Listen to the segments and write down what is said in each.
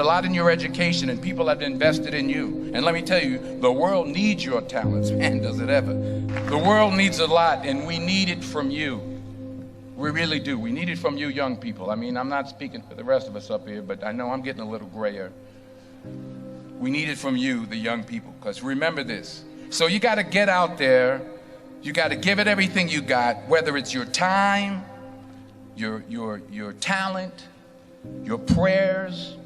a lot in your education, and people have invested in you. And let me tell you, the world needs your talents. Man, does it ever. The world needs a lot, and we need it from you. We really do. We need it from you young people. I mean, I'm not speaking for the rest of us up here, but I know I'm getting a little grayer. We need it from you, the young people, because remember this. So you got to get out there. You got to give it everything you got, whether it's your time, your talent, your prayers,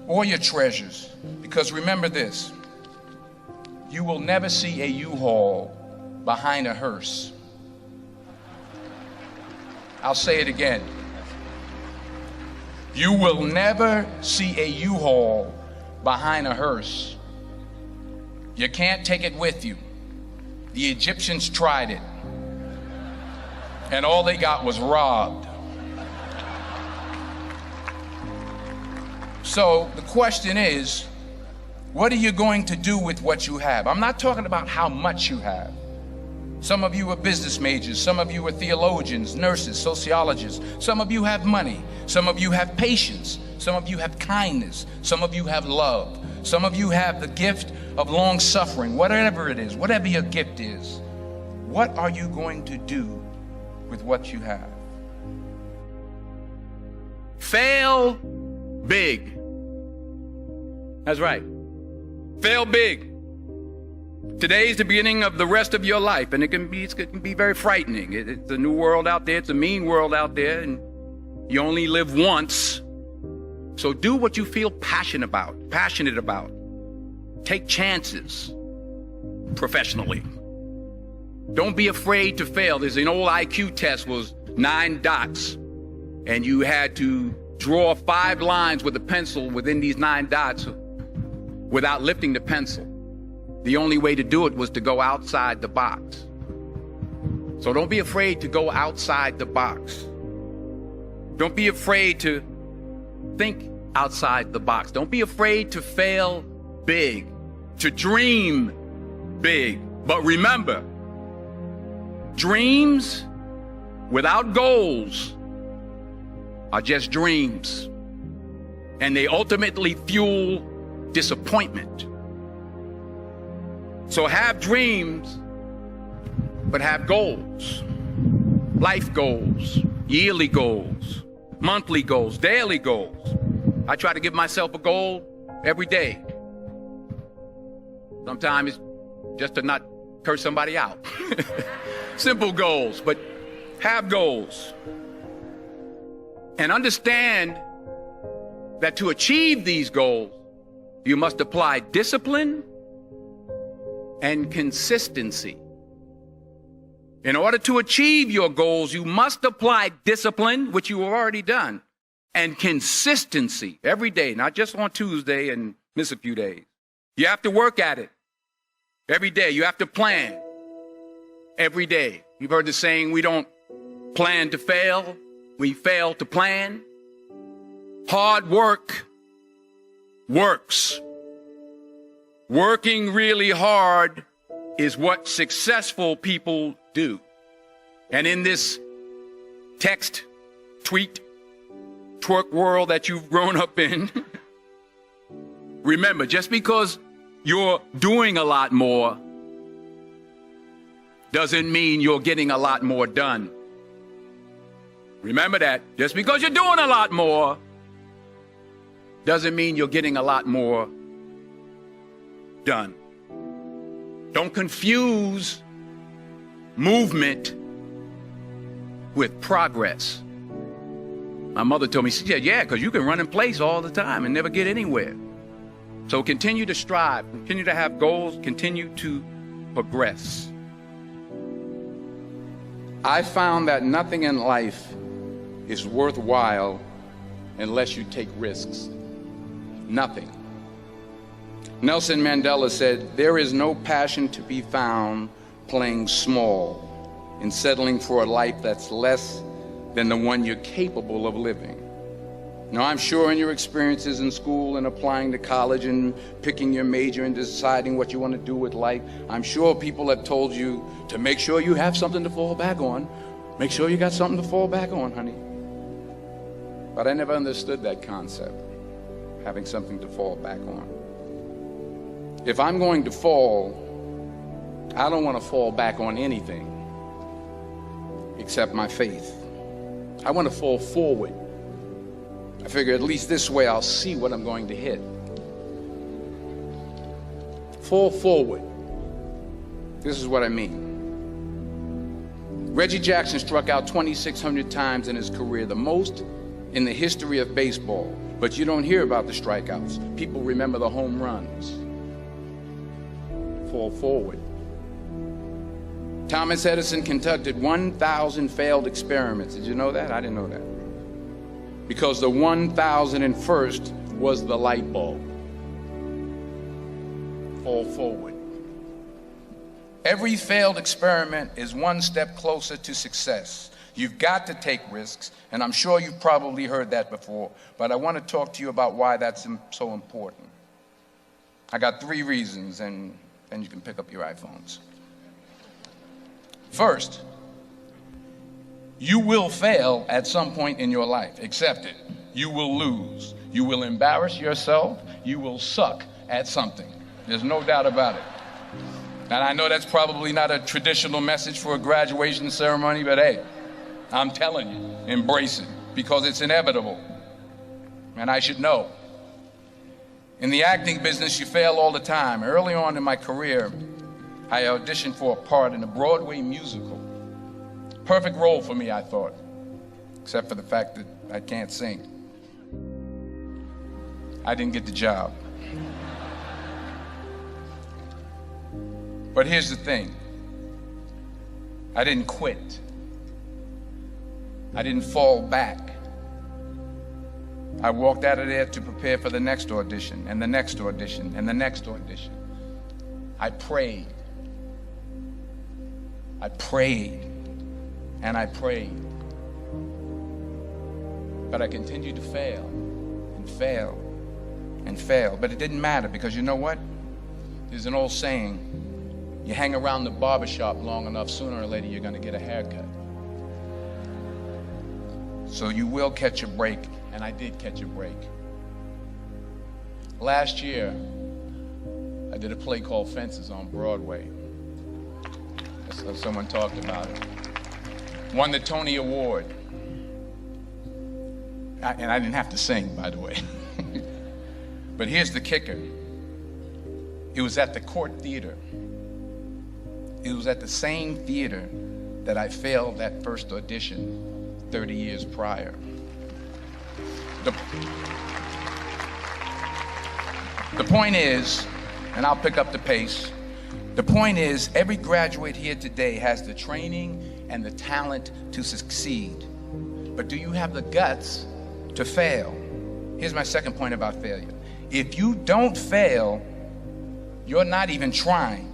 or your treasures. Because remember this, you will never see a U-Haul behind a hearse. I'll say it again. You will never see a U-Haul behind a hearse. You can't take it with you. The Egyptians tried it, and all they got was robbed. So the question is, what are you going to do with what you have? I'm not talking about how much you have. Some of you are business majors, some of you are theologians, nurses, sociologists. Some of you have money, some of you have patience, some of you have kindness, some of you have love, some of you have the gift of long suffering. Whatever it is, whatever your gift is, what are you going to do with what you have? Fail big. That's right. Fail big. Today's the beginning of the rest of your life, and it can be very frightening. It's a new world out there. It's a mean world out there, and you only live once. So do what you feel passionate about. Take chances professionally. Don't be afraid to fail. There's an old IQ test, was 9 dots, and you had to draw 5 lines with a pencil within these 9 dots without lifting the pencil. The only way to do it was to go outside the box. So don't be afraid to go outside the box. Don't be afraid to think outside the box. Don't be afraid to fail big, to dream big. But remember, dreams without goals are just dreams, and they ultimately fuel disappointment. So have dreams, but have goals. Life goals, yearly goals, monthly goals, daily goals. I try to give myself a goal every day. Sometimes it's just to not curse somebody out. Simple goals, but have goals. And understand that to achieve these goals, you must apply discipline and consistency. In order to achieve your goals, you must apply discipline, which you have already done, and consistency every day, not just on Tuesday and miss a few days. You have to work at it every day. You have to plan every day. You've heard the saying, we don't plan to fail, we fail to plan. Hard work works. Working really hard is what successful people do. And in this text, tweet, twerk world that you've grown up in, remember, just because you're doing a lot more doesn't mean you're getting a lot more done. Remember that. Just because you're doing a lot more doesn't mean you're getting a lot more done. Don't confuse movement with progress. My mother told me, she said, yeah, because you can run in place all the time and never get anywhere. So continue to strive, continue to have goals, continue to progress. I found that nothing in life is worthwhile unless you take risks. Nothing. Nelson Mandela said, there is no passion to be found playing small and settling for a life that's less than the one you're capable of living. Now, I'm sure in your experiences in school and applying to college and picking your major and deciding what you want to do with life, I'm sure people have told you to make sure you have something to fall back on. Make sure you got something to fall back on, honey. But I never understood that concept. having something to fall back on. If I'm going to fall, I don't want to fall back on anything except my faith. I want to fall forward. I figure at least this way I'll see what I'm going to hit. Fall forward. This is what I mean. Reggie Jackson struck out 2,600 times in his career, the most in the history of baseball. But you don't hear about the strikeouts. People remember the home runs. Fall forward. Thomas Edison conducted 1,000 failed experiments. Did you know that? I didn't know that. Because the 1,001st was the light bulb. Fall forward. Every failed experiment is one step closer to success. You've got to take risks, and I'm sure you've probably heard that before, but I want to talk to you about why that's so important. I got 3 reasons, and then you can pick up your iPhones. First, you will fail at some point in your life. Accept it. You will lose. You will embarrass yourself. You will suck at something. There's no doubt about it. And I know that's probably not a traditional message for a graduation ceremony, but hey, I'm telling you, embrace it, because it's inevitable. And I should know. In the acting business, you fail all the time. Early on in my career, I auditioned for a part in a Broadway musical. Perfect role for me, I thought, except for the fact that I can't sing. I didn't get the job. But here's the thing. I didn't quit. I didn't fall back. I walked out of there to prepare for the next audition, and the next audition, and the next audition. I prayed. I prayed, and I prayed. But I continued to fail, and fail, and fail. But it didn't matter, because you know what? There's an old saying, you hang around the barbershop long enough, sooner or later you're going to get a haircut. So you will catch a break, and I did catch a break. Last year, I did a play called Fences on Broadway. Someone talked about it. Won the Tony Award. And I didn't have to sing, by the way. But here's the kicker. It was at the Court Theater. It was at the same theater that I failed that first audition 30 years prior. The point is, and I'll pick up the pace, the point is, every graduate here today has the training and the talent to succeed. But do you have the guts to fail? Here's my second point about failure. If you don't fail, you're not even trying.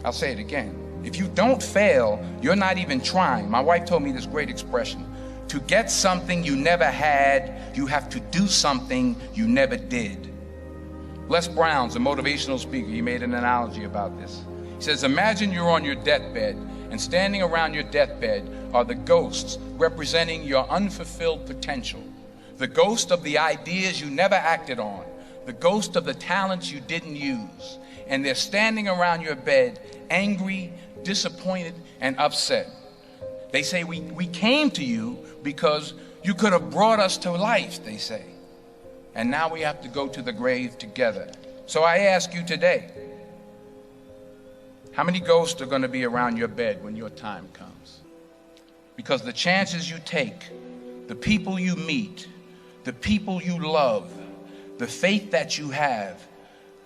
I'll say it again. If you don't fail, you're not even trying. My wife told me this great expression. To get something you never had, you have to do something you never did. Les Brown's a motivational speaker. He made an analogy about this. He says, imagine you're on your deathbed, and standing around your deathbed are the ghosts representing your unfulfilled potential. The ghost of the ideas you never acted on. The ghost of the talents you didn't use. And they're standing around your bed, angry, disappointed, and upset. They say, we came to you because you could have brought us to life, they say. And now we have to go to the grave together. So I ask you today, how many ghosts are going to be around your bed when your time comes? Because the chances you take, the people you meet, the people you love, the faith that you have,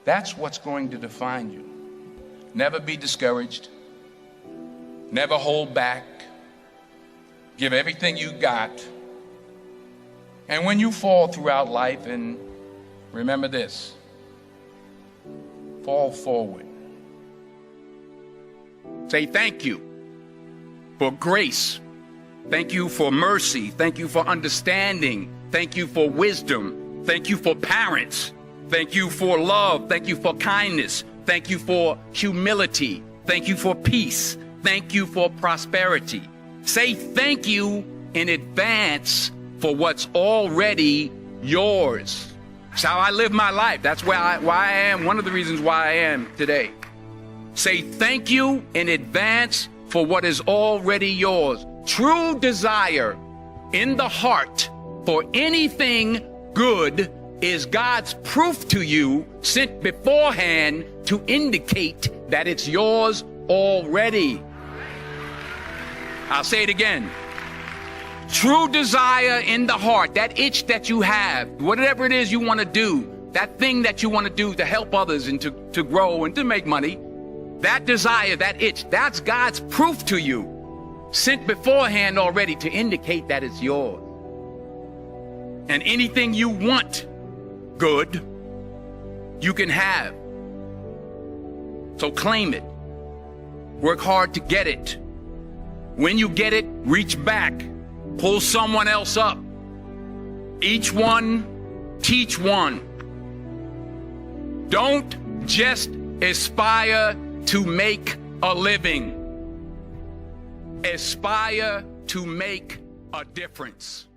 that's what's going to define you. Never be discouraged. Never hold back. Give everything you got. And when you fall throughout life, and remember this, fall forward. Say thank you for grace. Thank you for mercy. Thank you for understanding. Thank you for wisdom. Thank you for parents. Thank you for love. Thank you for kindness. Thank you for humility. Thank you for peace. Thank you for prosperity. Say thank you in advance for what's already yours. It's how I live my life. That's why I am, one of the reasons why I am today. Say thank you in advance for what is already yours. True desire in the heart for anything good is God's proof to you, sent beforehand to indicate that it's yours already. I'll say it again. True desire in the heart, that itch that you have, whatever it is you want to do, that thing that you want to do to help others and to grow and to make money, that desire, that itch, that's God's proof to you, sent beforehand already to indicate that it's yours. And anything you want good, you can have. So claim it. Work hard to get it. When you get it, reach back. Pull someone else up. Each one, teach one. Don't just aspire to make a living. Aspire to make a difference.